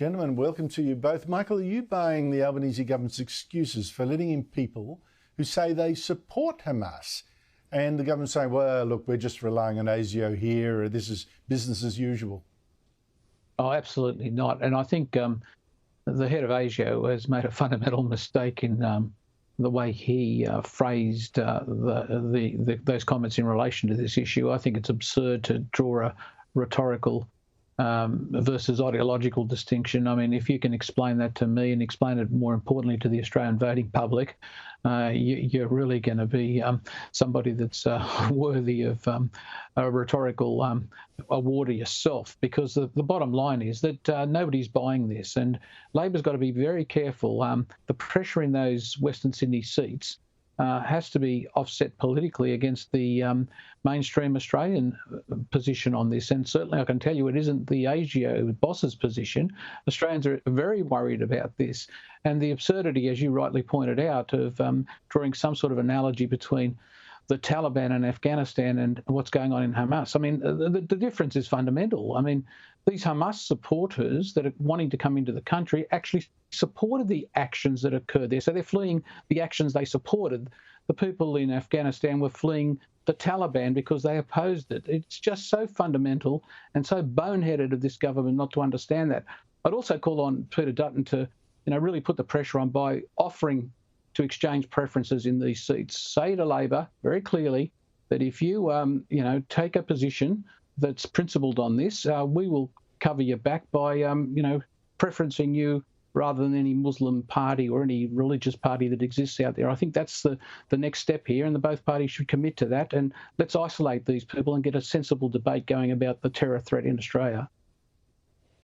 Gentlemen, welcome to you both. Michael, are you buying the Albanese government's excuses for letting in people who say they support Hamas? And the government saying, well, look, we're just relying on ASIO here, or this is business as usual? Oh, absolutely not. And I think the head of ASIO has made a fundamental mistake in the way he phrased those comments in relation to this issue. I think it's absurd to draw a rhetorical versus ideological distinction. I mean, if you can explain that to me and explain it more importantly to the Australian voting public, you're really going to be somebody that's worthy of a rhetorical award of yourself, because the bottom line is that nobody's buying this, and Labor's got to be very careful. The pressure in those Western Sydney seats has to be offset politically against the mainstream Australian position on this. And certainly I can tell you it isn't the ASIO boss's position. Australians are very worried about this. And the absurdity, as you rightly pointed out, of drawing some sort of analogy between the Taliban in Afghanistan and what's going on in Hamas. I mean, the difference is fundamental. I mean, these Hamas supporters that are wanting to come into the country actually supported the actions that occurred there. So they're fleeing the actions they supported. The people in Afghanistan were fleeing the Taliban because they opposed it. It's just so fundamental and so boneheaded of this government not to understand that. I'd also call on Peter Dutton to, really put the pressure on by offering to exchange preferences in these seats. Say to Labor very clearly that if you, take a position that's principled on this, we will cover your back by, preferencing you rather than any Muslim party or any religious party that exists out there. I think that's the next step here, and both parties should commit to that. And let's isolate these people and get a sensible debate going about the terror threat in Australia.